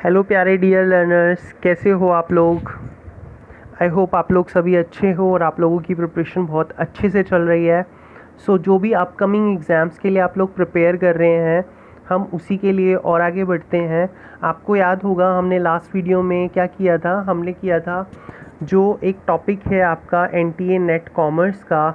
Hello प्यारे dear learners, कैसे हो आप लोग। आई होप आप लोग सभी अच्छे हो और आप लोगों की प्रिपरेशन बहुत अच्छे से चल रही है। जो भी अपकमिंग एग्ज़ाम्स के लिए आप लोग प्रिपेयर कर रहे हैं, हम उसी के लिए और आगे बढ़ते हैं। आपको याद होगा हमने लास्ट वीडियो में क्या किया था। हमने किया था जो एक टॉपिक है आपका एनटीए नेट कॉमर्स का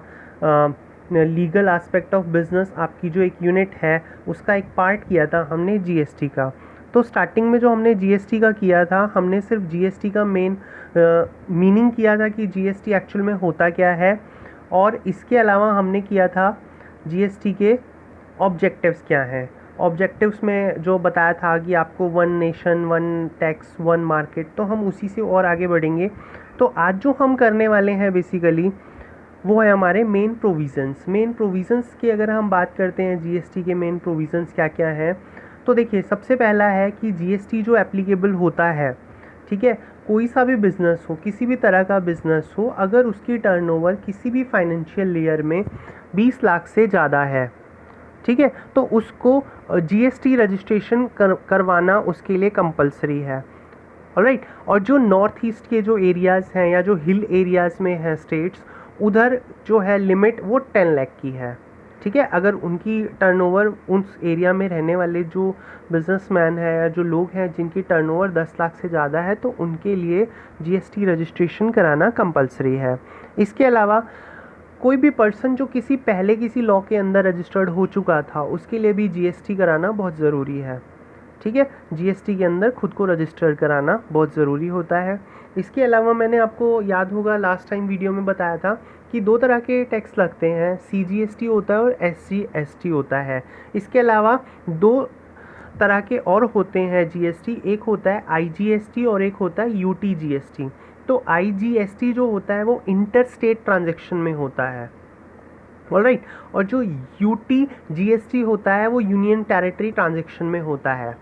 लीगल एस्पेक्ट ऑफ बिज़नेस, आपकी जो एक यूनिट है उसका एक पार्ट किया था हमने जीएसटी का। तो स्टार्टिंग में जो हमने जीएसटी का किया था, हमने सिर्फ जीएसटी का मेन मीनिंग किया था कि जीएसटी एक्चुअल में होता क्या है, और इसके अलावा हमने किया था जीएसटी के ऑब्जेक्टिव्स क्या हैं। ऑब्जेक्टिव्स में जो बताया था कि आपको one nation one tax one market, तो हम उसी से और आगे बढ़ेंगे। तो आज जो हम करने वाले हैं बेसिकली वो है हमारे मेन प्रोविज़न्स। मेन प्रोविज़न्स की अगर हम बात करते हैं जीएसटी के मेन प्रोविज़न्स क्या क्या हैं, तो देखिए सबसे पहला है कि जीएसटी जो एप्लीकेबल होता है, ठीक है, कोई सा भी बिज़नेस हो, किसी भी तरह का बिज़नेस हो, अगर उसकी टर्नओवर किसी भी फाइनेंशियल ईयर में 20 लाख से ज़्यादा है, ठीक है, तो उसको जीएसटी रजिस्ट्रेशन करवाना उसके लिए कंपलसरी है। ऑलराइट। और जो नॉर्थ ईस्ट के जो एरियाज़ हैं या जो हिल एरियाज़ में हैं स्टेट्स, उधर जो है लिमिट वो 10 लाख की है, ठीक है। अगर उनकी टर्नओवर उस एरिया में रहने वाले जो बिजनेसमैन हैं या जो लोग हैं जिनकी टर्नओवर 10 लाख से ज़्यादा है, तो उनके लिए जीएसटी रजिस्ट्रेशन कराना कंपलसरी है। इसके अलावा कोई भी पर्सन जो किसी लॉ के अंदर रजिस्टर्ड हो चुका था, उसके लिए भी जीएसटी कराना बहुत ज़रूरी है, ठीक है। जीएसटी के अंदर खुद को रजिस्टर कराना बहुत ज़रूरी होता है। इसके अलावा मैंने आपको याद होगा लास्ट टाइम वीडियो में बताया था कि दो तरह के टैक्स लगते हैं, सीजीएसटी होता है और एसजीएसटी होता है। इसके अलावा दो तरह के और होते हैं जीएसटी, एक होता है आईजीएसटी और एक होता है यूटीजीएसटी। तो आईजीएसटी जो होता है वो इंटर स्टेट ट्रांजैक्शन में होता है, ऑलराइट। और जो यूटी जीएसटी होता है वो यूनियन टेरिटरी ट्रांजैक्शन में होता है।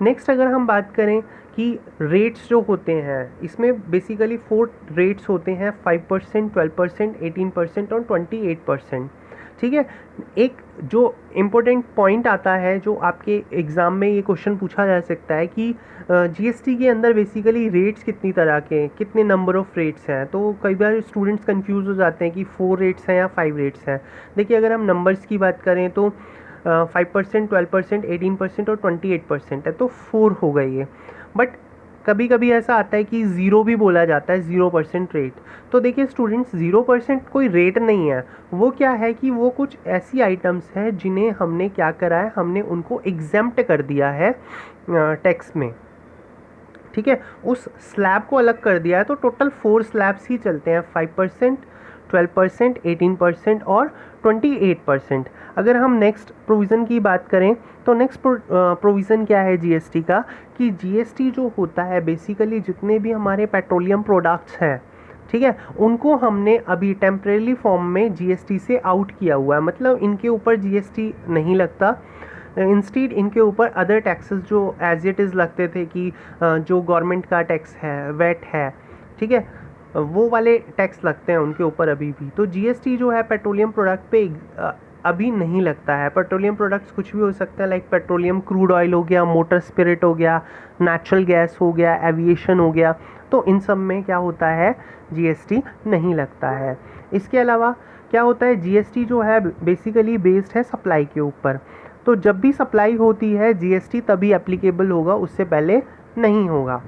नेक्स्ट अगर हम बात करें कि रेट्स जो होते हैं, इसमें बेसिकली 4 रेट्स होते हैं, 5%, 12%, 18% और 28%, ठीक है। एक जो इम्पोर्टेंट पॉइंट आता है, जो आपके एग्ज़ाम में ये क्वेश्चन पूछा जा सकता है कि जीएसटी के अंदर बेसिकली रेट्स कितनी तरह के, कितने नंबर ऑफ़ रेट्स हैं। तो कई बार स्टूडेंट्स कंफ्यूज हो जाते हैं कि 4 रेट्स हैं या 5 रेट्स हैं। देखिए अगर हम नंबर्स की बात करें तो 5%, 12%, 18% और 28% है, तो 4 हो गई है। बट कभी कभी ऐसा आता है कि 0 भी बोला जाता है, 0% रेट। तो देखिए स्टूडेंट्स, 0% कोई रेट नहीं है। वो क्या है कि वो कुछ ऐसी आइटम्स हैं जिन्हें हमने क्या करा है, हमने उनको एग्जेम्प्ट कर दिया है टैक्स में, ठीक है। उस स्लैब को अलग कर दिया है। तो टोटल 4 स्लैब्स ही चलते हैं, 5%, 12%, 18% और 28%। अगर हम नेक्स्ट प्रोविज़न की बात करें तो नेक्स्ट प्रोविज़न क्या है जीएसटी का, कि जीएसटी जो होता है बेसिकली जितने भी हमारे पेट्रोलियम प्रोडक्ट्स हैं, ठीक है, उनको हमने अभी टेम्परेरी फॉर्म में जीएसटी से आउट किया हुआ है। मतलब इनके ऊपर जीएसटी नहीं लगता, इंस्टीड इनके ऊपर अदर टैक्सेस जो एज इट इज़ लगते थे कि जो गवर्नमेंट का टैक्स है, वेट है, ठीक है, वो वाले टैक्स लगते हैं उनके ऊपर अभी भी। तो जीएसटी जो है पेट्रोलियम प्रोडक्ट पे अभी नहीं लगता है। पेट्रोलियम प्रोडक्ट्स कुछ भी हो सकते हैं, लाइक पेट्रोलियम क्रूड ऑयल हो गया, मोटर स्पिरिट हो गया, नेचुरल गैस हो गया, एविएशन हो गया, तो इन सब में क्या होता है, जीएसटी नहीं लगता है। इसके अलावा क्या होता है, जीएसटी जो है बेसिकली बेस्ड है सप्लाई के ऊपर। तो जब भी सप्लाई होती है जीएसटी तभी एप्लीकेबल होगा, उससे पहले नहीं होगा।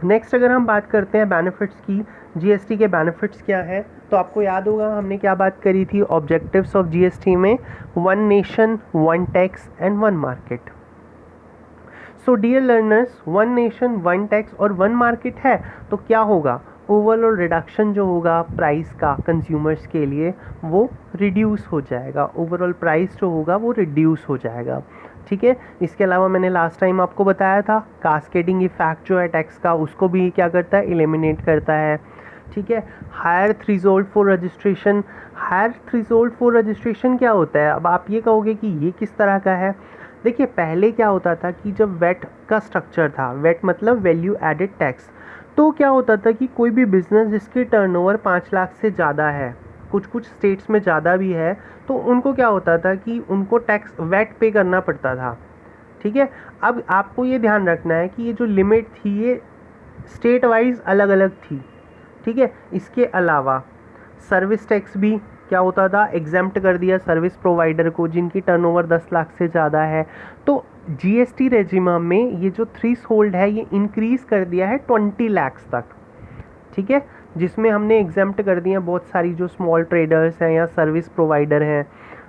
नेक्स्ट अगर हम बात करते हैं बेनिफिट्स की, जीएसटी के बेनिफिट्स क्या है, तो आपको याद होगा हमने क्या बात करी थी ऑब्जेक्टिव्स ऑफ जीएसटी में, one nation one tax and one market. So dear learners, one nation one tax और वन मार्केट है तो क्या होगा, ओवरऑल रिडक्शन जो होगा प्राइस का कंज्यूमर्स के लिए वो रिड्यूस हो जाएगा। ओवरऑल प्राइस जो होगा वो रिड्यूस हो जाएगा, ठीक है। इसके अलावा मैंने लास्ट टाइम आपको बताया था कास्केडिंग इफेक्ट जो है टैक्स का, उसको भी क्या करता है, एलिमिनेट करता है, ठीक है। Higher threshold for registration, higher threshold for registration क्या होता है। अब आप ये कहोगे कि ये किस तरह का है। देखिए पहले क्या होता था कि जब वेट का स्ट्रक्चर था, वेट मतलब वैल्यू एडेड टैक्स, तो क्या होता था कि कोई भी बिज़नेस जिसकी टर्नओवर 5 लाख से ज़्यादा है, कुछ स्टेट्स में ज़्यादा भी है, तो उनको क्या होता था कि उनको टैक्स वेट पे करना पड़ता था, ठीक है। अब आपको ये ध्यान रखना है कि ये जो लिमिट थी ये स्टेट वाइज अलग अलग थी, ठीक है। इसके अलावा सर्विस टैक्स भी क्या होता था, एग्जेम्प्ट कर दिया सर्विस प्रोवाइडर को जिनकी टर्नओवर 10 लाख से ज़्यादा है। तो जीएसटी रेजिमा में ये जो थ्रेशोल्ड है ये इंक्रीज़ कर दिया है 20 लाख तक, ठीक है, जिसमें हमने एग्जेम्प्ट कर दिया बहुत सारी जो स्मॉल ट्रेडर्स हैं या सर्विस प्रोवाइडर हैं,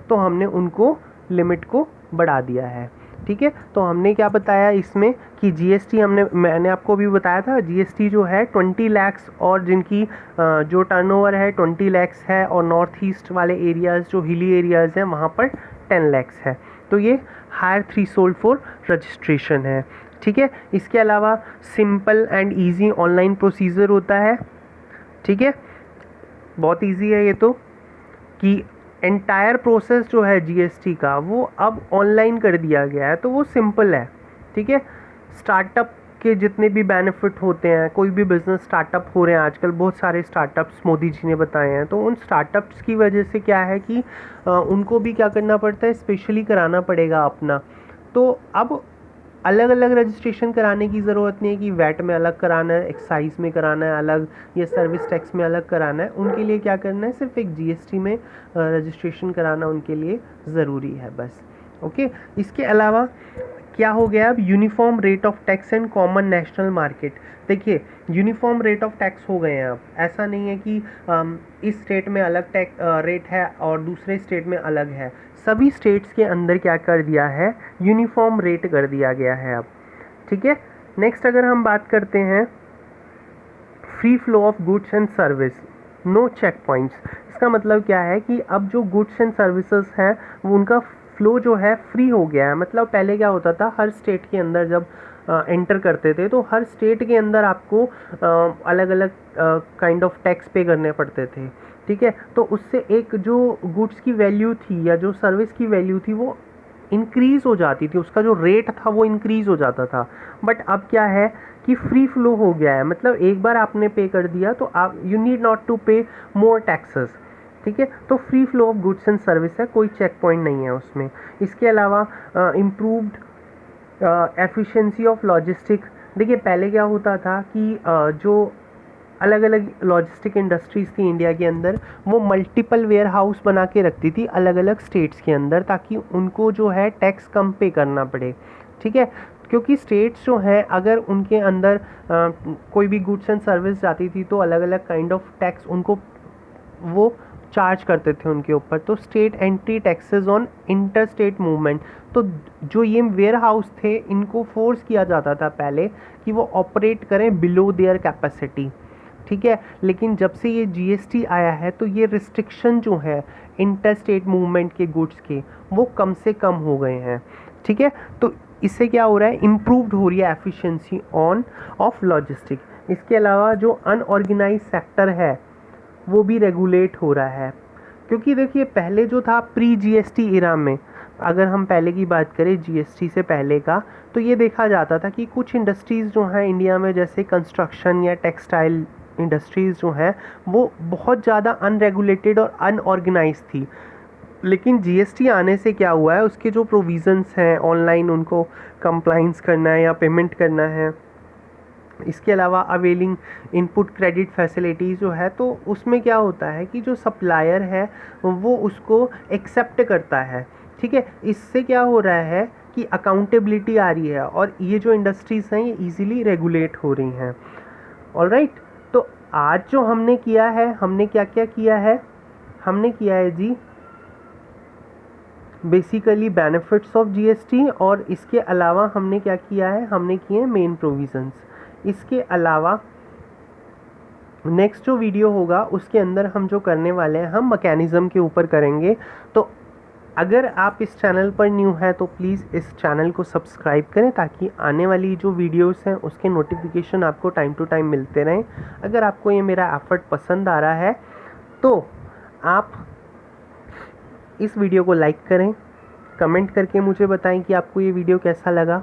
तो हमने उनको लिमिट को बढ़ा दिया है, ठीक है। तो हमने क्या बताया इसमें कि जीएसटी मैंने आपको भी बताया था, जीएसटी जो है 20 लाख और जिनकी जो टर्नओवर है 20 लाख है, और नॉर्थ ईस्ट वाले एरियाज़ जो हिली एरियाज़ हैं वहाँ पर 10 लाख है। तो ये हायर थ्रेशोल्ड फॉर रजिस्ट्रेशन है, ठीक है। इसके अलावा simple and easy online procedure होता है, ठीक है, बहुत इजी है ये तो, कि एंटायर प्रोसेस जो है जीएसटी का वो अब ऑनलाइन कर दिया गया है, तो वो सिंपल है, ठीक है। स्टार्टअप के जितने भी बेनिफिट होते हैं, कोई भी बिजनेस स्टार्टअप हो रहे हैं आजकल, बहुत सारे स्टार्टअप्स मोदी जी ने बताए हैं, तो उन स्टार्टअप्स की वजह से क्या है कि उनको भी क्या करना पड़ता है, स्पेशली कराना पड़ेगा अपना। तो अब अलग अलग रजिस्ट्रेशन कराने की ज़रूरत नहीं है कि वैट में अलग कराना है, एक्साइज में कराना है अलग, या सर्विस टैक्स में अलग कराना है। उनके लिए क्या करना है, सिर्फ एक जीएसटी में रजिस्ट्रेशन कराना उनके लिए ज़रूरी है बस, ओके। इसके अलावा क्या हो गया, अब uniform rate of tax and common national market. देखिए यूनिफॉर्म रेट ऑफ टैक्स हो गए हैं अब, ऐसा नहीं है कि इस स्टेट में अलग टैक्स रेट है और दूसरे स्टेट में अलग है, सभी स्टेट्स के अंदर क्या कर दिया है, यूनिफॉर्म रेट कर दिया गया है अब, ठीक है। नेक्स्ट अगर हम बात करते हैं free flow of goods and service, no check points. इसका मतलब क्या है कि अब जो गुड्स एंड सर्विसेज हैं वो उनका फ्लो जो है फ्री हो गया है। मतलब पहले क्या होता था, हर स्टेट के अंदर जब एंटर करते थे तो हर स्टेट के अंदर आपको अलग अलग काइंड ऑफ टैक्स पे करने पड़ते थे, ठीक है। तो उससे एक जो गुड्स की वैल्यू थी या जो सर्विस की वैल्यू थी वो इंक्रीज़ हो जाती थी, उसका जो रेट था वो इंक्रीज़ हो जाता था। बट अब क्या है कि फ्री फ्लो हो गया है, मतलब एक बार आपने पे कर दिया तो आप यू नीड नॉट टू पे मोर टैक्सेस, ठीक है। तो free flow of goods and service है, कोई चेक पॉइंट नहीं है उसमें। इसके अलावा इम्प्रूव्ड एफिशिएंसी ऑफ लॉजिस्टिक। देखिए पहले क्या होता था कि जो अलग अलग लॉजिस्टिक इंडस्ट्रीज़ थी इंडिया के अंदर, वो मल्टीपल वेयर हाउस बना के रखती थी अलग अलग स्टेट्स के अंदर, ताकि उनको जो है टैक्स कम पे करना पड़े, ठीक है। क्योंकि स्टेट्स जो हैं अगर उनके अंदर कोई भी गुड्स एंड सर्विस जाती थी तो अलग अलग काइंड ऑफ टैक्स उनको वो चार्ज करते थे उनके ऊपर। तो state entry taxes on inter state movement, तो जो ये वेयर हाउस थे इनको फोर्स किया जाता था पहले कि वो ऑपरेट करें बिलो देयर कैपेसिटी, ठीक है। लेकिन जब से ये जीएसटी आया है तो ये रिस्ट्रिक्शन जो है इंटर स्टेट मूवमेंट के गुड्स के वो कम से कम हो गए हैं, ठीक है। तो इससे क्या हो रहा है, इम्प्रूव्ड हो रही है एफिशिएंसी ऑन ऑफ लॉजिस्टिक। इसके अलावा जो अनऑर्गेनाइज सेक्टर है वो भी रेगुलेट हो रहा है, क्योंकि देखिए पहले जो था प्री जीएसटी इरा में, अगर हम पहले की बात करें जीएसटी से पहले का, तो ये देखा जाता था कि कुछ इंडस्ट्रीज़ जो हैं इंडिया में जैसे कंस्ट्रक्शन या टेक्सटाइल इंडस्ट्रीज़ जो हैं वो बहुत ज़्यादा अनरेगुलेटेड और अनऑर्गेनाइज थी। लेकिन जीएसटी आने से क्या हुआ है, उसके जो प्रोविज़न्स हैं ऑनलाइन उनको कंप्लाइंस करना है या पेमेंट करना है, इसके अलावा अवेलिंग इनपुट क्रेडिट फैसिलिटीज़ जो है, तो उसमें क्या होता है कि जो सप्लायर है वो उसको एक्सेप्ट करता है, ठीक है। इससे क्या हो रहा है कि अकाउंटेबिलिटी आ रही है और ये जो इंडस्ट्रीज़ हैं ये इजीली रेगुलेट हो रही हैं, ऑलराइट। तो आज जो हमने किया है, हमने क्या क्या किया है, हमने किया है जी बेसिकली बेनिफिट्स ऑफ जीएसटी, और इसके अलावा हमने क्या किया है, हमने किए मेन प्रोविजंस। इसके अलावा नेक्स्ट जो वीडियो होगा उसके अंदर हम जो करने वाले हैं हम मैकेनिज़्म के ऊपर करेंगे। तो अगर आप इस चैनल पर न्यू हैं तो प्लीज़ इस चैनल को सब्सक्राइब करें ताकि आने वाली जो वीडियोस हैं उसके नोटिफिकेशन आपको टाइम टू टाइम मिलते रहें। अगर आपको ये मेरा एफर्ट पसंद आ रहा है तो आप इस वीडियो को लाइक करें, कमेंट करके मुझे बताएं कि आपको ये वीडियो कैसा लगा,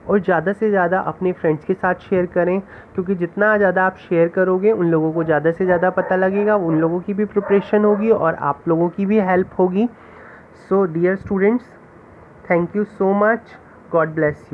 और ज़्यादा से ज़्यादा अपने फ्रेंड्स के साथ शेयर करें, क्योंकि जितना ज़्यादा आप शेयर करोगे उन लोगों को ज़्यादा से ज़्यादा पता लगेगा, उन लोगों की भी प्रिपरेशन होगी और आप लोगों की भी हेल्प होगी। So dear students, thank you so much. God bless you.